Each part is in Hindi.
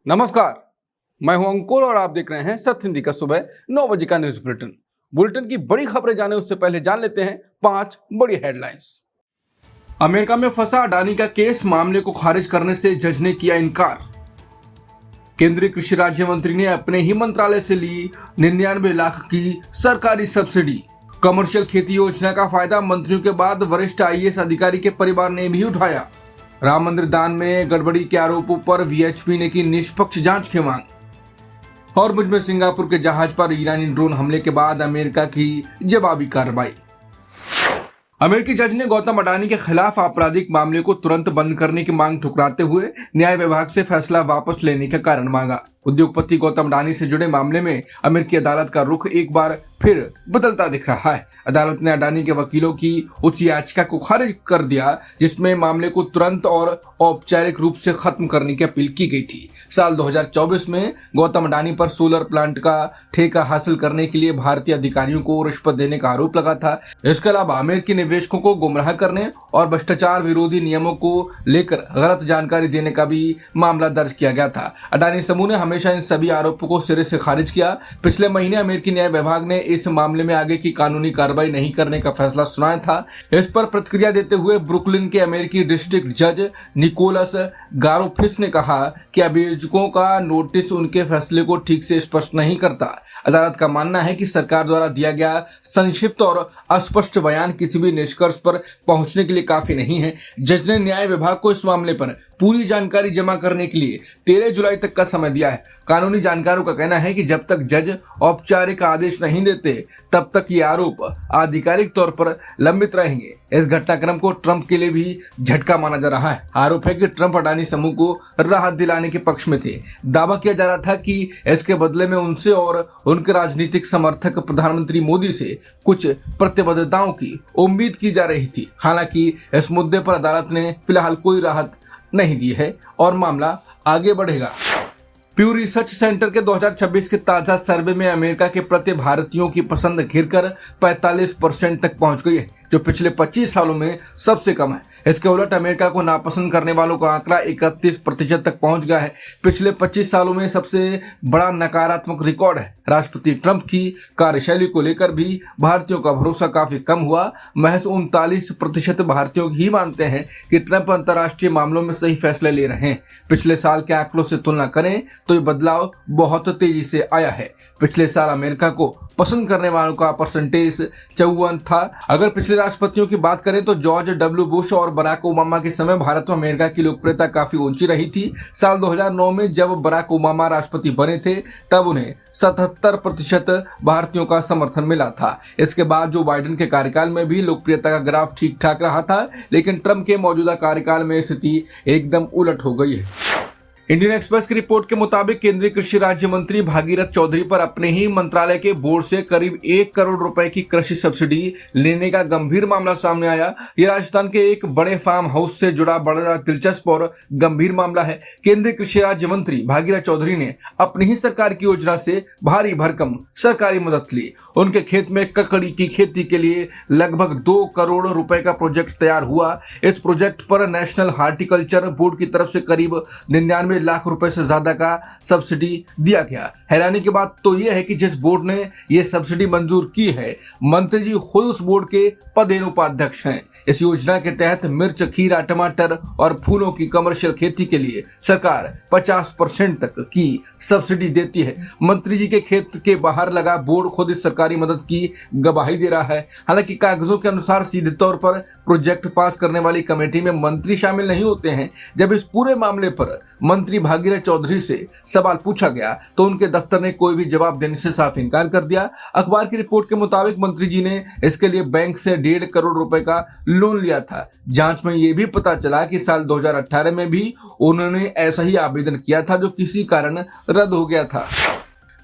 नमस्कार, मैं हूं अंकुर और आप देख रहे हैं सत्य हिंदी का सुबह 9 बजे का न्यूज बुलेटिन की बड़ी खबरें जाने उससे पहले जान लेते हैं 5 बड़ी हेडलाइंस। अमेरिका में फंसा अडानी का केस, मामले को खारिज करने से जज ने किया इनकार। केंद्रीय कृषि राज्य मंत्री ने अपने ही मंत्रालय से ली 99 लाख की सरकारी सब्सिडी। कमर्शियल खेती योजना का फायदा मंत्रियों के बाद वरिष्ठ आईएएस अधिकारी के परिवार ने भी उठाया। राम मंदिर दान में गड़बड़ी के आरोपों पर वीएचपी ने की निष्पक्ष जांच की मांग। और मुझ में सिंगापुर के जहाज पर ईरानी ड्रोन हमले के बाद अमेरिका की जवाबी कार्रवाई। अमेरिकी जज ने गौतम अडानी के खिलाफ आपराधिक मामले को तुरंत बंद करने की मांग ठुकराते हुए न्याय विभाग से फैसला वापस लेने का कारण मांगा। उद्योगपति गौतम अडानी से जुड़े मामले में अमेरिकी अदालत का रुख एक बार फिर बदलता दिख रहा है। अदालत ने अडानी के वकीलों की उस याचिका को खारिज कर दिया जिसमें मामले को तुरंत और औपचारिक रूप से खत्म करने की अपील की गई थी। साल 2024 में गौतम अडानी पर सोलर प्लांट का ठेका हासिल करने के लिए भारतीय अधिकारियों को रिश्वत देने का आरोप लगा था। इसके अलावा अमेरिकी निवेशकों को गुमराह करने और भ्रष्टाचार विरोधी नियमों को लेकर गलत जानकारी देने का भी मामला दर्ज किया गया था। अडानी समूह ने हमेशा इन सभी आरोपों को सिरे से खारिज किया। पिछले महीने अमेरिकी न्याय विभाग ने इस मामले में आगे की कानूनी कार्रवाई नहीं करने का फैसला सुनाया था। इस पर प्रतिक्रिया देते हुए ब्रुकलिन के अमेरिकी डिस्ट्रिक्ट जज निकोलस गारोफिस ने कहा कि अभियोजकों का नोटिस उनके फैसले को ठीक से स्पष्ट नहीं करता। अदालत का मानना है कि सरकार द्वारा दिया गया संक्षिप्त और अस्पष्ट बयान किसी भी निष्कर्ष पर पहुंचने के लिए काफी नहीं है। जज ने न्याय विभाग को इस मामले पर पूरी जानकारी जमा करने के लिए 13 जुलाई तक का समय दिया है। कानूनी जानकारों का कहना है कि जब तक जज औपचारिक आदेश नहीं देते तब तक ये आरोप आधिकारिक तौर पर लंबित रहेंगे। इस घटनाक्रम को ट्रंप के लिए भी झटका माना जा रहा है। आरोप है कि ट्रंप अडानी समूह को राहत दिलाने के पक्ष में थे। दावा किया जा रहा था कि इसके बदले में उनसे और उनके राजनीतिक समर्थक प्रधानमंत्री मोदी से कुछ प्रतिबद्धताओं की उम्मीद की जा रही थी। हालांकि इस मुद्दे पर अदालत ने फिलहाल कोई राहत नहीं दी है और मामला आगे बढ़ेगा। प्यू रिसर्च सेंटर के 2026 के ताजा सर्वे में अमेरिका के प्रति भारतीयों की पसंद गिरकर 45% तक पहुंच गई है, जो पिछले 25 सालों में सबसे कम है। इसके उलट अमेरिका को नापसंद करने वालों का आंकड़ा 31% तक पहुंच गया है। पिछले 25 सालों में सबसे बड़ा नकारात्मक रिकॉर्ड है। राष्ट्रपति ट्रंप की कार्यशैली को लेकर भी भारतीयों का भरोसा काफी कम हुआ। महज 39% भारतीयों ही मानते हैं कि ट्रंप अंतर्राष्ट्रीय मामलों में सही फैसले ले रहे हैं। पिछले साल के आंकड़ों से तुलना करें तो ये बदलाव बहुत तेजी से आया है। पिछले साल अमेरिका को पसंद करने वालों का परसेंटेज 54 था। अगर पिछले राष्ट्रपतियों की बात करें तो जॉर्ज डब्ल्यू बुश और बराक ओबामा के समय भारत में अमेरिका की लोकप्रियता काफी ऊंची रही थी। साल 2009 में जब बराक ओबामा राष्ट्रपति बने थे तब उन्हें 77% भारतीयों का समर्थन मिला था। इसके बाद जो बाइडेन के कार्यकाल में भी लोकप्रियता का ग्राफ ठीक ठाक रहा था, लेकिन ट्रंप के मौजूदा कार्यकाल में स्थिति एकदम उलट हो गई है। इंडियन एक्सप्रेस की रिपोर्ट के मुताबिक केंद्रीय कृषि राज्य मंत्री भागीरथ चौधरी पर अपने ही मंत्रालय के बोर्ड से करीब 1 करोड़ रुपए की कृषि सब्सिडी लेने का गंभीर मामला सामने आया। यह राजस्थान के एक बड़े फार्म हाउस से जुड़ा बड़ा दिलचस्प और गंभीर मामला है। केंद्रीय कृषि राज्य मंत्री भागीरथ चौधरी ने अपनी ही सरकार की योजना से भारी भरकम सरकारी मदद ली। उनके खेत में ककड़ी की खेती के लिए लगभग 2 करोड़ रुपए का प्रोजेक्ट तैयार हुआ। इस प्रोजेक्ट पर नेशनल हार्टिकल्चर बोर्ड की तरफ से करीब 99 लाख रुपए से ज्यादा का सब्सिडी दिया गया। हैरानी की बात तो यह है कि जिस बोर्ड ने यह सब्सिडी मंजूर की है, मंत्री जी खुद उस बोर्ड के पदेन उपाध्यक्ष हैं। इस योजना के तहत मिर्च, खीरा, टमाटर और फूलों की कमर्शियल खेती के लिए सरकार 50% तक की सब्सिडी देती है। मंत्री जी के खेत के बाहर लगा बोर्ड खुद इस सरकारी मदद की गवाही दे रहा है। हालांकि कागजों के अनुसार सीधे तौर पर प्रोजेक्ट पास करने वाली कमेटी में मंत्री शामिल नहीं होते हैं। जब इस पूरे मामले पर मंत्री भागीरथ चौधरी से सवाल पूछा गया तो उनके दफ्तर ने कोई भी जवाब देने से साफ इनकार कर दिया। अखबार की रिपोर्ट के मुताबिक मंत्री जी ने इसके लिए बैंक से 1.5 करोड़ रुपए का लोन लिया था। जांच में यह भी पता चला कि साल 2018 में भी उन्होंने ऐसा ही आवेदन किया था, जो किसी कारण रद्द हो गया था।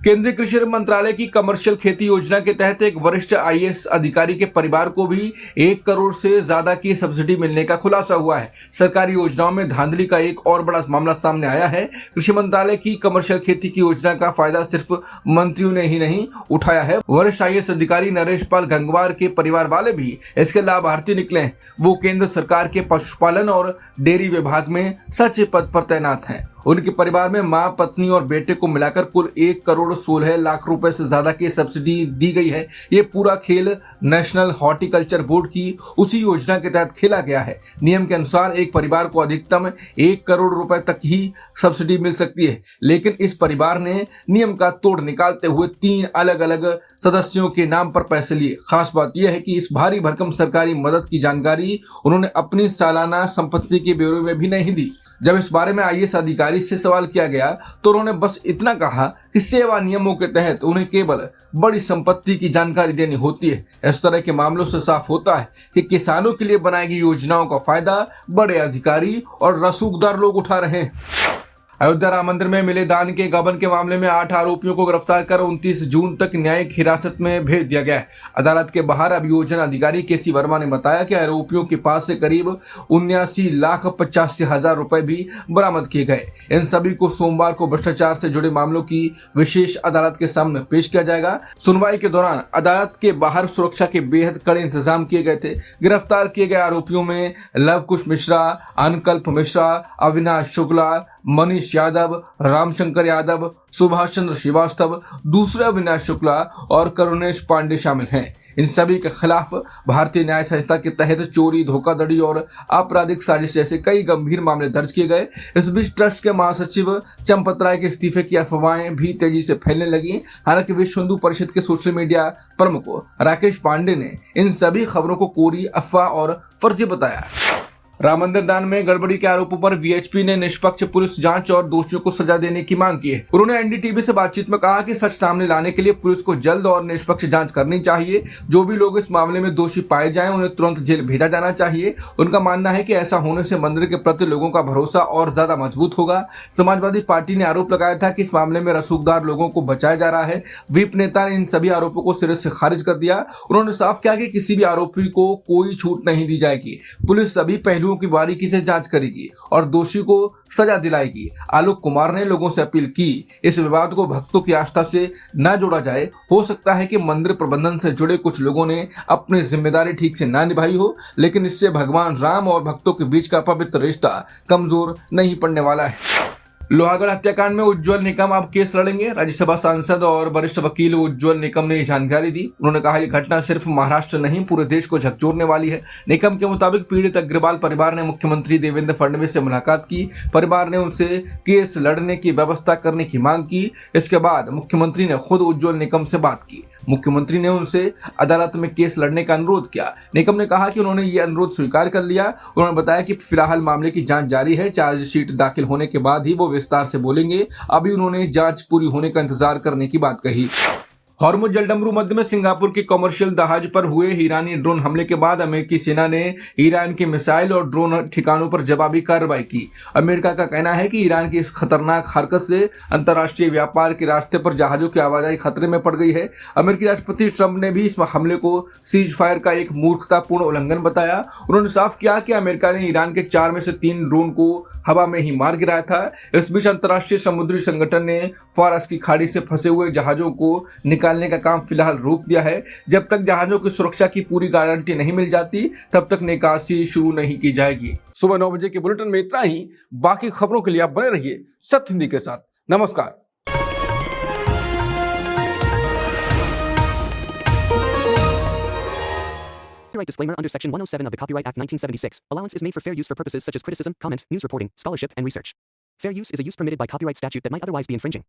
केंद्रीय कृषि मंत्रालय की कमर्शियल खेती योजना के तहत एक वरिष्ठ आईएएस अधिकारी के परिवार को भी 1 करोड़ से ज्यादा की सब्सिडी मिलने का खुलासा हुआ है। सरकारी योजनाओं में धांधली का एक और बड़ा मामला सामने आया है। कृषि मंत्रालय की कमर्शियल खेती की योजना का फायदा सिर्फ मंत्रियों ने ही नहीं उठाया है, वरिष्ठ आईएएस अधिकारी नरेश पाल गंगवार के परिवार वाले भी इसके लाभार्थी निकले हैं। वो केंद्र सरकार के पशुपालन और डेयरी विभाग में सचिव पद पर तैनात हैं। उनके परिवार में मां, पत्नी और बेटे को मिलाकर कुल 1,16,00,000 रुपए से ज्यादा की सब्सिडी दी गई है। ये पूरा खेल नेशनल हॉर्टिकल्चर बोर्ड की उसी योजना के तहत खेला गया है। नियम के अनुसार एक परिवार को अधिकतम 1 करोड़ रुपए तक ही सब्सिडी मिल सकती है, लेकिन इस परिवार ने नियम का तोड़ निकालते हुए 3 अलग अलग सदस्यों के नाम पर पैसे लिए। खास बात यह है कि इस भारी भरकम सरकारी मदद की जानकारी उन्होंने अपनी सालाना संपत्ति के ब्यौरे में भी नहीं दी। जब इस बारे में आईएएस अधिकारी से सवाल किया गया तो उन्होंने बस इतना कहा कि सेवा नियमों के तहत उन्हें केवल बड़ी संपत्ति की जानकारी देनी होती है। इस तरह के मामलों से साफ होता है कि किसानों के लिए बनाई गई योजनाओं का फायदा बड़े अधिकारी और रसूखदार लोग उठा रहे हैं। अयोध्या राम मंदिर में मिले दान के गबन के मामले में 8 आरोपियों को गिरफ्तार कर 29 जून तक न्यायिक हिरासत में भेज दिया गया है। अदालत के बाहर अभियोजन अधिकारी केसी वर्मा ने बताया कि आरोपियों के पास से करीब 79,85,000 रुपए भी बरामद किए गए। इन सभी को सोमवार को भ्रष्टाचार से जुड़े मामलों की विशेष अदालत के सामने पेश किया जाएगा। सुनवाई के दौरान अदालत के बाहर सुरक्षा के बेहद कड़े इंतजाम किए गए थे। गिरफ्तार किए गए आरोपियों में लवकुश मिश्रा, अनकल्प मिश्रा, अविनाश शुक्ला, मनीष यादव, रामशंकर यादव, सुभाष चंद्र श्रीवास्तव, दूसरे अविनाश शुक्ला और करुणेश पांडे शामिल हैं। इन सभी के खिलाफ भारतीय न्याय संहिता के तहत चोरी, धोखाधड़ी और आपराधिक साजिश जैसे कई गंभीर मामले दर्ज किए गए। इस बीच ट्रस्ट के महासचिव चंपत राय के इस्तीफे की अफवाहें भी तेजी से फैलने लगी। हालांकि विश्व हिंदू परिषद के सोशल मीडिया प्रमुख राकेश पांडे ने इन सभी खबरों को कोरी अफवाह और फर्जी बताया। राम मंदिर दान में गड़बड़ी के आरोपों पर वीएचपी ने निष्पक्ष पुलिस जांच और दोषियों को सजा देने की मांग की है। उन्होंने एनडीटीवी से बातचीत में कहा कि सच सामने लाने के लिए पुलिस को जल्द और निष्पक्ष जांच करनी चाहिए। जो भी लोग इस मामले में दोषी पाए जाएं, उन्हें तुरंत जेल भेजा जाना चाहिए। उनका मानना है कि ऐसा होने से मंदिर के प्रति लोगों का भरोसा और ज्यादा मजबूत होगा। समाजवादी पार्टी ने आरोप लगाया था कि इस मामले में रसूखदार लोगों को बचाया जा रहा है। विप नेता ने इन सभी आरोपों को सिरे से खारिज कर दिया। उन्होंने साफ किया कि किसी भी आरोपी को कोई छूट नहीं दी जाएगी। पुलिस सभी पहलुओं की बारीकी से जांच करेगी और दोषी को सजा दिलाएगी। आलोक कुमार ने लोगों से अपील की इस विवाद को भक्तों की आस्था से न जोड़ा जाए। हो सकता है कि मंदिर प्रबंधन से जुड़े कुछ लोगों ने अपनी जिम्मेदारी ठीक से ना निभाई हो, लेकिन इससे भगवान राम और भक्तों के बीच का पवित्र रिश्ता कमजोर नहीं पड़ने वाला है। लोहागढ़ हत्याकांड में उज्जवल निकम अब केस लड़ेंगे। राज्यसभा सांसद और वरिष्ठ वकील उज्जवल निकम ने जानकारी दी। उन्होंने कहा, यह घटना सिर्फ महाराष्ट्र नहीं पूरे देश को झकझोरने वाली है। निकम के मुताबिक पीड़ित अग्रवाल परिवार ने मुख्यमंत्री देवेंद्र फडणवीस से मुलाकात की। परिवार ने उनसे केस लड़ने की व्यवस्था करने की मांग की। इसके बाद मुख्यमंत्री ने खुद उज्जवल निकम से बात की। मुख्यमंत्री ने उनसे अदालत में केस लड़ने का अनुरोध किया। निकम ने कहा कि उन्होंने ये अनुरोध स्वीकार कर लिया। उन्होंने बताया कि फिलहाल मामले की जांच जारी है। चार्जशीट दाखिल होने के बाद ही वो विस्तार से बोलेंगे। अभी उन्होंने जांच पूरी होने का इंतजार करने की बात कही। हॉर्मुज जलडमरू मध्य में सिंगापुर के कमर्शियल जहाज पर हुए ईरानी ड्रोन हमले के बाद अमेरिकी सेना ने ईरान के मिसाइल और ड्रोन ठिकानों पर जवाबी कार्रवाई की। अमेरिका का कहना है कि ईरान की इस खतरनाक हरकत से अंतर्राष्ट्रीय व्यापार के रास्ते पर जहाजों की आवाजाही खतरे में पड़ गई है। अमेरिकी राष्ट्रपति ट्रंप ने भी इस हमले को सीज फायर का एक मूर्खतापूर्ण उल्लंघन बताया। उन्होंने साफ किया कि अमेरिका ने ईरान के 4 में से 3 ड्रोन को हवा में ही मार गिराया था। इस बीच अंतर्राष्ट्रीय समुद्री संगठन ने फारस की खाड़ी से फंसे हुए जहाजों को निकालने का काम फिलहाल रोक दिया है। जब तक जहाजों की सुरक्षा की पूरी गारंटी नहीं मिल जाती, तब तक निकासी शुरू नहीं की जाएगी। सुबह 9 बजे के बुलेटिन में इतना ही। बाकी खबरों के लिए आप बने रहिए सत्य हिंदी के साथ। नमस्कार। Copyright disclaimer under Section 107 of the Copyright Act 1976. Allowance is made for fair use for purposes such as criticism, comment, news reporting, scholarship, and research. Fair use is a use permitted by copyright statute that might otherwise be infringing.